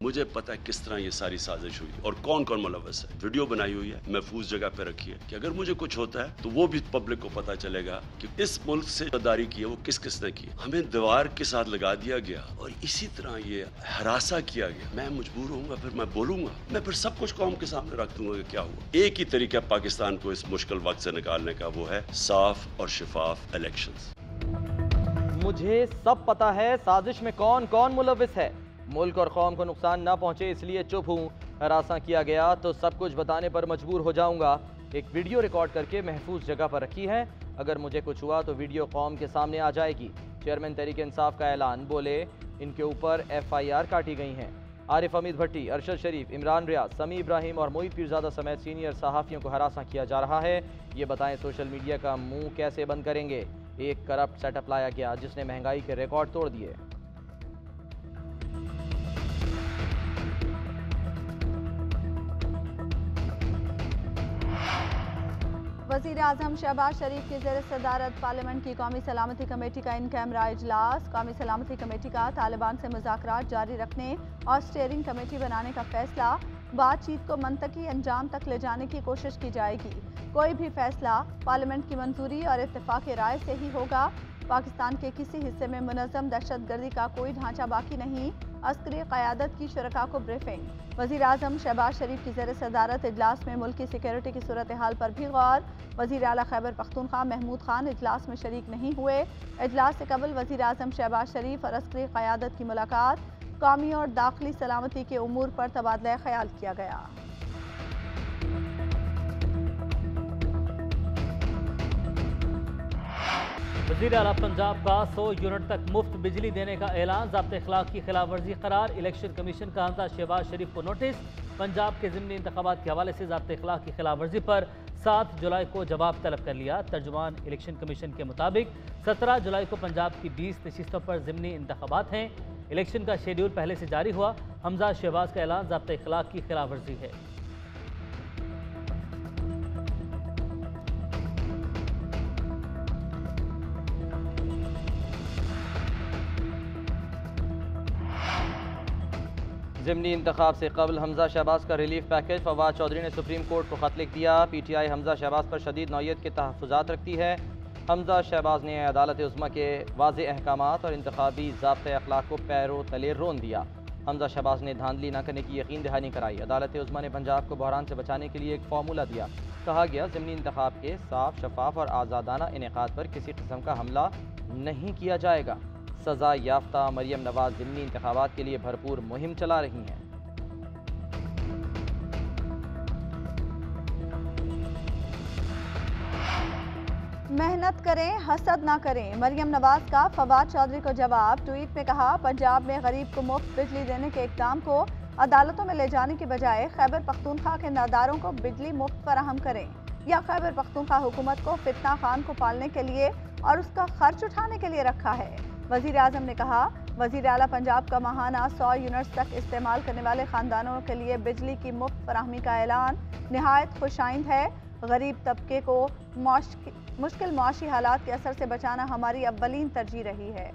मुझे पता है किस तरह ये सारी साजिश हुई और कौन कौन मुलव्वस है। वीडियो बनाई हुई है, महफूज जगह पे रखी है कि अगर मुझे कुछ होता है तो वो भी पब्लिक को पता चलेगा कि इस मुल्क से गद्दारी की है वो किस किस ने की। हमें दीवार के साथ लगा दिया गया और इसी तरह ये हरासा किया गया। मैं मजबूर होऊंगा, फिर मैं बोलूंगा, मैं फिर सब कुछ कौम के सामने रख दूंगा कि क्या हुआ। एक ही तरीका पाकिस्तान को इस मुश्किल वक्त से निकालने का, वो है साफ और शफाफ इलेक्शंस। मुझे सब पता है साजिश में कौन कौन मुलव्विस है। मुल्क और कौम को नुकसान ना पहुंचे इसलिए चुप हूँ। हरासा किया गया तो सब कुछ बताने पर मजबूर हो जाऊंगा। एक वीडियो रिकॉर्ड करके महफूज जगह पर रखी है। अगर मुझे कुछ हुआ तो वीडियो कौम के सामने आ जाएगी। चेयरमैन तहरीक इंसाफ का ऐलान। बोले इनके ऊपर FIR काटी गई हैं। आरिफ हमीद भट्टी, अरशद शरीफ, इमरान रियाज, समी इब्राहिम और मोईद पीरजादा समेत सीनियर सहाफ़ियों को हरासा किया जा रहा है। ये बताएं सोशल मीडिया का मुंह कैसे बंद करेंगे। एक करप्ट सेटअप लाया गया जिसने महंगाई के रिकॉर्ड तोड़ दिए। वज़ीर आज़म शहबाज शरीफ की ज़ेर सदारत पार्लियामेंट की कौमी सलामती कमेटी का इन कैमरा इजलास। कौमी सलामती कमेटी का तालिबान से मुज़ाकरात जारी रखने और स्टीयरिंग कमेटी बनाने का फैसला। बातचीत को मंतकी अंजाम तक ले जाने की कोशिश की जाएगी। कोई भी फैसला पार्लियामेंट की मंजूरी और इत्तेफाक राय से ही होगा। पाकिस्तान के किसी हिस्से में मुनज़्ज़म दहशतगर्दी का कोई ढांचा बाकी नहीं। अस्करी क़यादत की शुरका को ब्रीफिंग। वज़ीर आज़म शहबाज शरीफ की ज़ेर सदारत इजलास में मुल्क की सिक्योरिटी की सूरत हाल पर भी गौर। वज़ीर आला खैबर पख्तूनख्वा महमूद खान इजलास में शरीक नहीं हुए। इजलास से कबल वज़ीर आज़म शहबाज शरीफ और अस्करी क़यादत की मुलाकात। कौमी और दाखिली सलामती के उमूर पर तबादला ख्याल किया गया। वज़ीर आला पंजाब का 100 यूनिट तक मुफ्त बिजली देने का ऐलान। ज़ाब्ते अखलाक की खिलाफ वर्जी करार। इलेक्शन कमीशन का हमजा शहबाज शरीफ को नोटिस। पंजाब के ज़िमनी इंतखाबात के हवाले से ज़ाब्ते अखलाक की खिलाफ वर्जी पर 7 जुलाई को जवाब तलब कर लिया। तर्जुमान इलेक्शन कमीशन के मुताबिक 17 जुलाई को पंजाब की 20 नशिस्तों पर ज़िमनी इंतखाबात हैं। इलेक्शन का शेड्यूल पहले से जारी हुआ। हमजा शहबाज का ऐलान ज़ाब्ते अखलाक की खिलाफ वर्जी है। ज़िमनी इंतखाब से कबल हमजा शहबाज का रिलीफ पैकेज। फवाद चौधरी ने सुप्रीम कोर्ट को खत लिख दिया। PTI हमजा शहबाज पर शदीद नौयत के तहफ़्फ़ुज़ात रखती है। हमजा शहबाज ने अदालत उज़्मा के वाज़ेह अहकामात और इंतखाबी ज़ाब्ते अखलाक को पैरों तले रोन दिया। हमजा शहबाज ने धांधली न करने की यकीन दहानी कराई। अदालत उज़्मा ने पंजाब को बहरान से बचाने के लिए एक फार्मूला दिया। कहा गया ज़िमनी इंतखाब के साफ, शफाफ और आज़ादाना इनेकाद पर किसी किस्म का हमला नहीं किया जाएगा। सज़ा याफ्ता मरियम नवाज ज़िमनी इंतखाबात के लिए भरपूर मुहिम चला रही हैं। मेहनत करें, हसद ना करें। मरियम नवाज का फवाद चौधरी को जवाब। ट्वीट में कहा, पंजाब में गरीब को मुफ्त बिजली देने के इक़दाम को अदालतों में ले जाने के बजाय खैबर पख्तूनख्वा के नादारों को बिजली मुफ्त फराहम करें, या खैबर पख्तूनख्वा हुकूमत को फितना खान को पालने के लिए और उसका खर्च उठाने के लिए रखा है। वज़ीर आज़म ने कहा, वज़ीर आला पंजाब का माहाना 100 यूनिट्स तक इस्तेमाल करने वाले ख़ानदानों के लिए बिजली की मुफ्त फराहमी का ऐलान निहायत खुशाइंद है। गरीब तबके को मुश्किल मुआशी हालात के असर से बचाना हमारी अव्वलीन तरजीह रही है।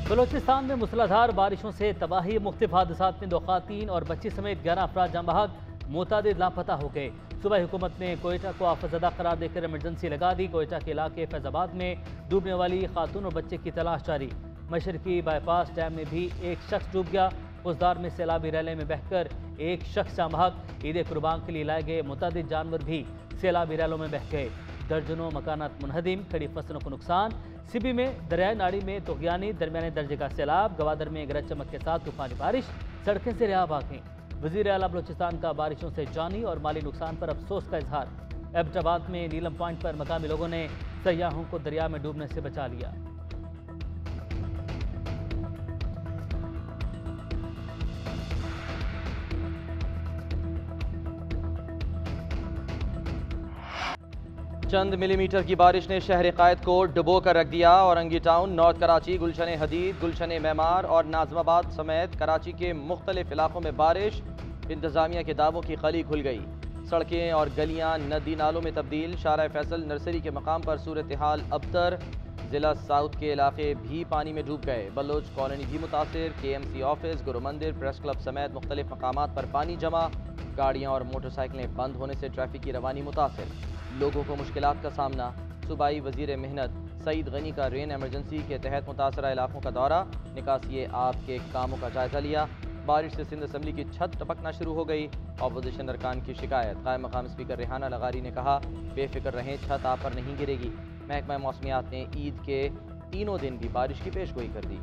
बलोचिस्तान में मूसलाधार बारिशों से तबाही। मुख्तलिफ हादसात में 2 ख़वातीन और बच्ची समेत 11 अफराद जाँ बहक, मुतअद्दिद लापता हो गए। सूबाई हुकूमत ने कोयटा को आफतज़दा करार देकर इमरजेंसी लगा दी। कोयटा के इलाके फैज़ाबाद में डूबने वाली खातून और बच्चे की तलाश जारी। मशरकी बाईपास डैम में भी एक शख्स डूब गया। पुजदार में सैलाबी रैले में बहकर एक शख्स जाँ बहक। ईद कुर्बान के लिए लाए गए मुतअद्दिद जानवर भी सैलाबी रैलों में बह गए। दर्जनों मकानात मुनहदिम, खड़ी फसलों को नुकसान। सिबी में दरियाई नाड़ी में तुग़यानी दरमियाने दर्जे का सैलाब। गवादर में गरज चमक के साथ तूफानी बारिश, सड़कें से रिहा भागें। वज़ीर आला बलोचिस्तान का बारिशों से जानी और माली नुकसान पर अफसोस का इजहार। एबटाबाद में नीलम पॉइंट पर मकामी लोगों ने सयाहों को दरिया में डूबने से बचा लिया। चंद मिलीमीटर की बारिश ने शहर कायद को डुबो कर रख दिया। औरंगी टाउन, नॉर्थ कराची, गुलशन हदीद, गुलशन मेमार और नाजमाबाद समेत कराची के मुख्तलिफ इलाकों में बारिश। इंतजामिया के दावों की खली खुल गई। सड़कें और गलियां नदी नालों में तब्दील। शारा फैसल नर्सरी के मकाम पर सूरत हाल अबतर। जिला साउथ के इलाके भी पानी में डूब गए। बलोच कॉलोनी भी मुतासिर। KMC ऑफिस, गुरु मंदिर, प्रेस क्लब समेत मुख्तलिफ मकामात पर पानी जमा। गाड़ियाँ और मोटरसाइकिलें बंद होने से ट्रैफिक की रवानी मुतासिर। लोगों को मुश्किलात का सामना। सूबाई वजीर मेहनत सईद गनी का रेन एमरजेंसी के तहत मुतासरा इलाकों का दौरा। निकासी आब के कामों का जायजा लिया। बारिश से सिंध असम्बली की छत टपकना शुरू हो गई। अपोजिशन अरकान की शिकायत। कायम मकाम स्पीकर रेहाना लगारी ने कहा, बेफिक्र रहें, छत आप पर नहीं गिरेगी। महकमा मौसमियात ने ईद के तीनों दिन भी बारिश की पेशगोई कर दी।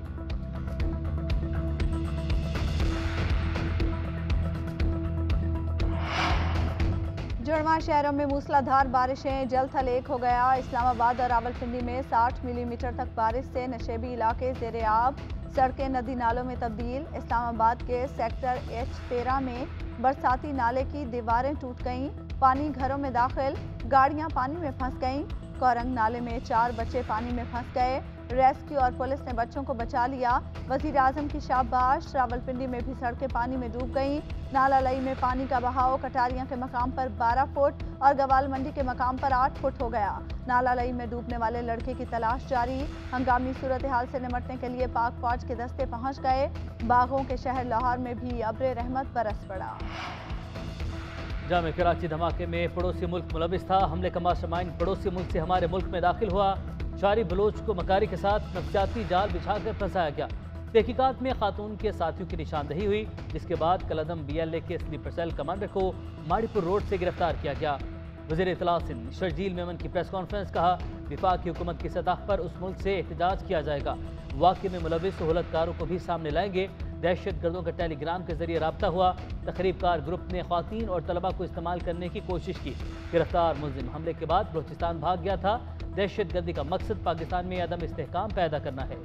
जुड़वा शहरों में मूसलाधार बारिशें, जल थल एक हो गया। इस्लामाबाद और रावलपिंडी में 60 मिलीमीटर तक बारिश से नशेबी इलाके ज़ेरे आब। सड़कें नदी नालों में तब्दील। इस्लामाबाद के सेक्टर H13 में बरसाती नाले की दीवारें टूट गईं। पानी घरों में दाखिल। गाड़ियां पानी में फंस गईं। कोरंग नाले में 4 बच्चे पानी में फंस गए। रेस्क्यू और पुलिस ने बच्चों को बचा लिया। वजीर आजम की शाबाश। रावलपिंडी में भी सड़कें पानी में डूब गईं। नाला लई में पानी का बहाव कटारियां के मकाम पर 12 फुट और गवाल मंडी के मकाम पर 8 फुट हो गया। नाला लई में डूबने वाले लड़के की तलाश जारी। हंगामी सूरत हाल से निमटने के लिए पाक फौज के दस्ते पहुंच गए। बागों के शहर लाहौर में भी अब्र रहमत बरस पड़ा। जामे कराची धमाके में पड़ोसी मुल्क मुलविस था। हमले का मास्टरमाइंड पड़ोसी मुल्क से हमारे मुल्क में दाखिल हुआ। शारी बलोच को मकारी के साथ नफ्सियाती जाल बिछाकर फंसाया गया। तहकीकात में खातून के साथियों की निशानदही हुई, जिसके बाद कलदम BLA के स्लीपर सेल कमांडर को माड़ीपुर रोड से गिरफ्तार किया गया। वज़ीर इत्तला सिंध शर्जील मेमन की प्रेस कॉन्फ्रेंस। कहा, विफाक की हुकूमत की सतह पर उस मुल्क से एहतजाज किया जाएगा। वाक़े में मुलविस सहूलतकारों को भी सामने लाएंगे। दहशत गर्दों का टेलीग्राम के जरिए रब्ता हुआ। तकरीबकार ग्रुप ने ख्वातीन और तलबा को इस्तेमाल करने की कोशिश की। गिरफ्तार मुलजिम हमले के बाद बलूचिस्तान भाग गया था। दहशत गर्दी का मकसद पाकिस्तान में अदम इस्तेहकाम पैदा करना है।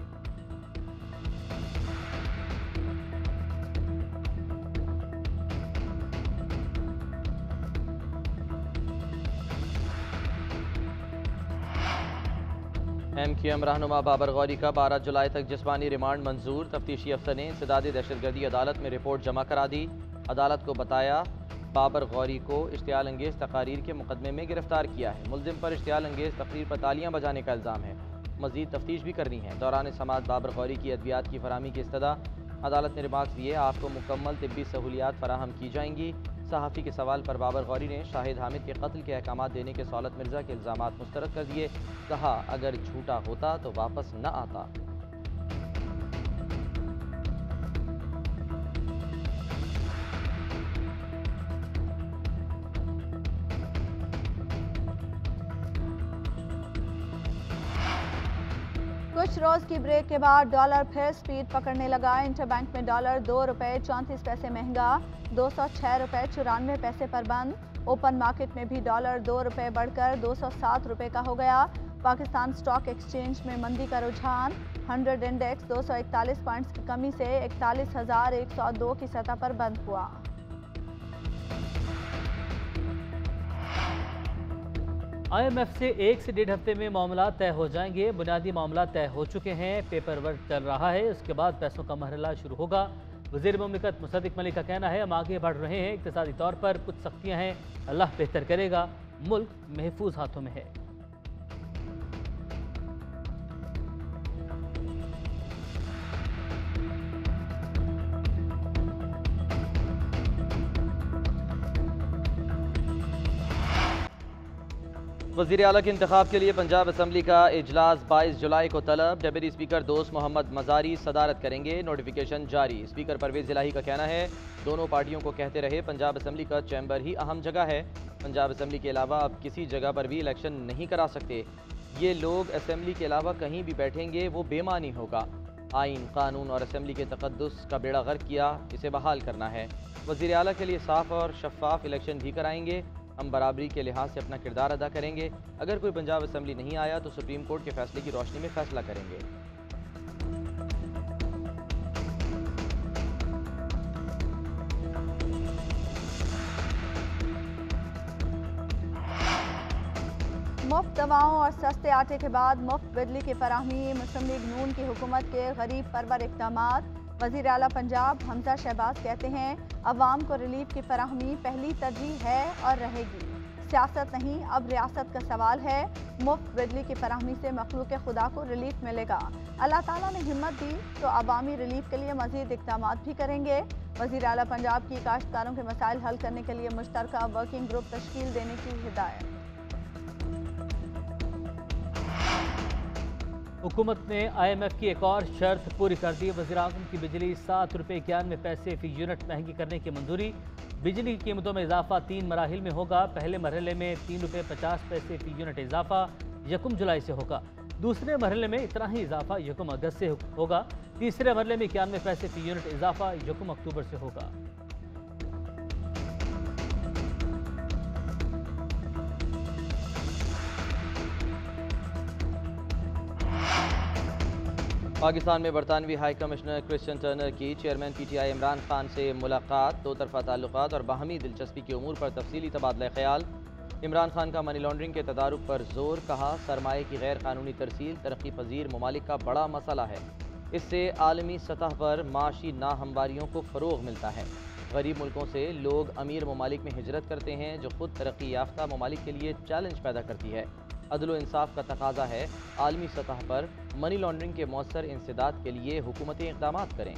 MQM रहनुमा बाबर गौरी का 12 जुलाई तक जिस्मानी रिमांड मंजूर। तफ्तीशी अफसर ने इंसदादी दहशतगर्दी अदालत में रिपोर्ट जमा करा दी। अदालत को बताया बाबर गौरी को इश्तियाल अंगेज़ तकारीर के मुकदमे में गिरफ्तार किया है। मुलजिम पर इश्तियाल अंगेज़ तकरीर पर तालियां बजाने का इल्ज़ाम है। मज़ीद तफ्तीश भी करनी है। दौरान समाअत बाबर गौरी की अद्वियात की फराहमी की इस्तदा। अदालत ने रिमार्क्स दिए, आपको मुकम्मल तिब्बी सहूलियात फराहम की जाएंगी। सहाफ़ी के सवाल पर बाबर गौरी ने शाहिद हामिद के कत्ल के अहकामात देने के सौलत मिर्ज़ा के इल्ज़ामात मुस्तरद कर दिए। कहा, अगर झूठा होता तो वापस न आता। कुछ रोज की ब्रेक के बाद डॉलर फिर स्पीड पकड़ने लगा। इंटरबैंक में डॉलर 2 रुपये 34 पैसे महंगा, 206 रुपये 94 पैसे पर बंद। ओपन मार्केट में भी डॉलर 2 रुपये बढ़कर 207 रुपये का हो गया। पाकिस्तान स्टॉक एक्सचेंज में मंदी का रुझान। 100 इंडेक्स 241 पॉइंट्स की कमी से 41,102 की सतह पर बंद हुआ। IMF से 1 से 1.5 हफ्ते में मामला तय हो जाएंगे। बुनियादी मामला तय हो चुके हैं, पेपर वर्क चल रहा है, उसके बाद पैसों का मरहला शुरू होगा। वज़ीर मुमलिकत मुसद्दिक मलिक का कहना है, हम आगे बढ़ रहे हैं। इक़्तिसादी तौर पर कुछ सख्तियाँ हैं, अल्लाह बेहतर करेगा, मुल्क महफूज हाथों में है। वज़ीर आला के इंतखाब के लिए पंजाब असम्बली का इजलास 22 जुलाई को तलब। डेप्यूटी स्पीकर दोस्त मोहम्मद मजारी सदारत करेंगे। नोटिफिकेशन जारी। स्पीकर परवेज़ इलाही का कहना है, दोनों पार्टियों को कहते रहे पंजाब असम्बली का चैम्बर ही अहम जगह है। पंजाब असम्बली के अलावा अब किसी जगह पर भी इलेक्शन नहीं करा सकते। ये लोग असम्बली के अलावा कहीं भी बैठेंगे वो बेमानी होगा। आइन, कानून और असम्बली के तकद्दुस का बेड़ा गर्क किया, इसे बहाल करना है। वज़ीर आला के लिए साफ़ और शफाफ इलेक्शन भी कराएंगे। हम बराबरी के लिहाज से अपना किरदार अदा करेंगे। अगर कोई पंजाब असम्बली नहीं आया तो सुप्रीम कोर्ट के फैसले की रोशनी में फैसला करेंगे। मुफ्त दवाओं और सस्ते आटे के बाद मुफ्त बिजली की फराहमी। मुस्लिम लीग नून की हुकूमत के गरीब परवर इक़दामात। वज़ीर आला पंजाब हमजा शहबाज कहते हैं, अवाम को रिलीफ की फराहमी पहली तरजीह है और रहेगी। सियासत नहीं, अब रियासत का सवाल है। मुफ्त बिजली की फराहमी से मखलूक खुदा को रिलीफ मिलेगा। अल्लाह ताला ने हिम्मत दी तो अवामी रिलीफ के लिए मजीद इक़दाम भी करेंगे। वज़ीर आला पंजाब की काश्तकारों के मसाइल हल करने के लिए मुश्तरका वर्किंग ग्रुप तश्कील देने की हिदायत। हुकूमत ने IMF की एक और शर्त पूरी कर दी। वज़ीर-ए-आज़म की बिजली 7 रुपये 91 पैसे फी यूनिट महंगी करने की मंजूरी। बिजली की कीमतों में इजाफा 3 मराहिल में होगा। पहले मरहले में 3 रुपये 50 पैसे फी यूनिट इजाफा 1 जुलाई से होगा। दूसरे मरहले में इतना ही इजाफा 1 अगस्त से होगा। तीसरे मरहले में 91 पैसे फी यूनिट इजाफा 1 अक्टूबर से होगा। पाकिस्तान में बरतानवी हाई कमिश्नर क्रिश्चियन टर्नर की चेयरमैन PTI इमरान खान से मुलाकात। दो तरफा ताल्लुकात और बाहमी दिलचस्पी के उमूर पर तफसीली तबादला ख्याल। इमरान खान का मनी लॉन्ड्रिंग के तदारुक पर जोर, कहा सरमाए की गैर कानूनी तरसील तरक्की पजीर ममालिक का बड़ा मसला है। इससे आलमी सतह पर माशी नाहमवारियों को फ़रोग मिलता है। गरीब मुल्कों से लोग अमीर ममालिक में हिजरत करते हैं, जो खुद तरक्की याफ्ता ममालिक के लिए चैलेंज पैदा करती है। अदल व इंसाफ का तकाजा है आलमी सतह पर मनी लॉन्ड्रिंग के मौसर इंसदाद के लिए हुकूमतें इक़दाम करें।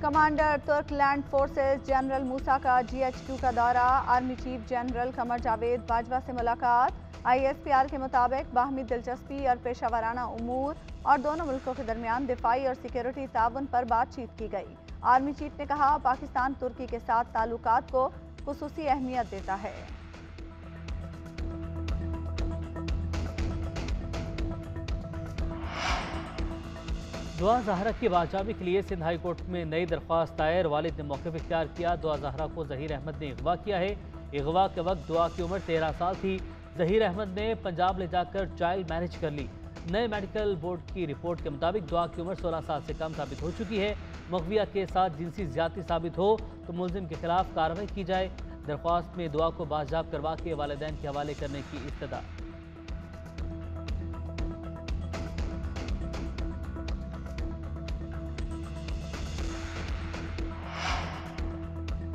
कमांडर तुर्क लैंड फोर्सेस जनरल मूसा का GHQ का दौरा। Army chief general Qamar Javed Bajwa से मुलाकात। ISPR के मुताबिक बाहमी दिलचस्पी और पेशा उमूर और दोनों मुल्कों के दरमियान दिफाई और सिक्योरिटी ताउन पर बातचीत की गई। आर्मी चीफ ने कहा पाकिस्तान तुर्की के साथ ताल्लुकात को खुसूसी अहमियत देता है। दुआ ज़हरा की बाचाबी के लिए सिंध हाई कोर्ट में नई दरख्वास्त दायर। वालिद ने मौक़िफ़ इख्तियार किया। दुआ ज़हरा को ज़हीर अहमद ने अगवा किया है। अगवा के वक्त दुआ की उम्र 13 साल थी। ज़हीर अहमद ने पंजाब ले जाकर चाइल्ड मैरिज कर ली। नए मेडिकल बोर्ड की रिपोर्ट के मुताबिक दुआ की उम्र 16 साल से कम साबित हो चुकी है। मगविया के साथ जिनसी ज़्यादती साबित हो तो मुलजिम के खिलाफ कार्रवाई की जाए। दरख्वास्त में दुआ को बाज़ाब करवा के वालिदैन के हवाले करने की इस्तदा।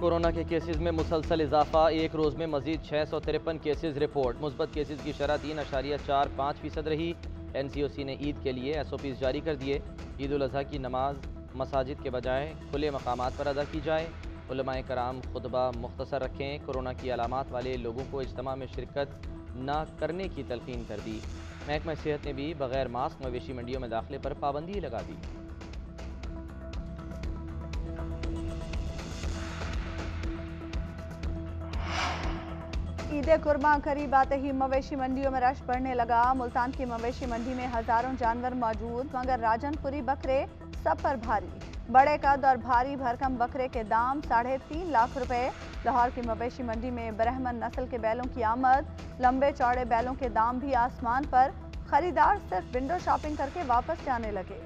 कोरोना के केसेस में मुसलसल इजाफा। एक रोज़ में मजीद 653 केसेस रिपोर्ट। मुस्बत केसेस की शरह 3.45% रही। NCOC ने ईद के लिए SOPs जारी कर दिए। ईद उल अज़हा की नमाज मसाजिद के बजाय खुले मकामात पर अदा की जाए। उलमाए कराम खुतबा मुख्तसर रखें। कोरोना की अलामात वाले लोगों को इज्तिमा में शिरकत न करने की तलकीन कर दी। महकमा सेहत ने भी बगैर मास्क मवेशी मंडियों में दाखिले पर पाबंदी लगा दी। ईद कुर्बान करीब आते ही मवेशी मंडियों में रश बढ़ने लगा। मुल्तान की मवेशी मंडी में हजारों जानवर मौजूद, मगर राजनपुरी बकरे सब पर भारी। बड़े कद और भारी भरकम बकरे के दाम 3.5 लाख रुपए। लाहौर की मवेशी मंडी में ब्रह्मन नस्ल के बैलों की आमद। लंबे चौड़े बैलों के दाम भी आसमान पर। खरीदार सिर्फ विंडो शॉपिंग करके वापस जाने लगे।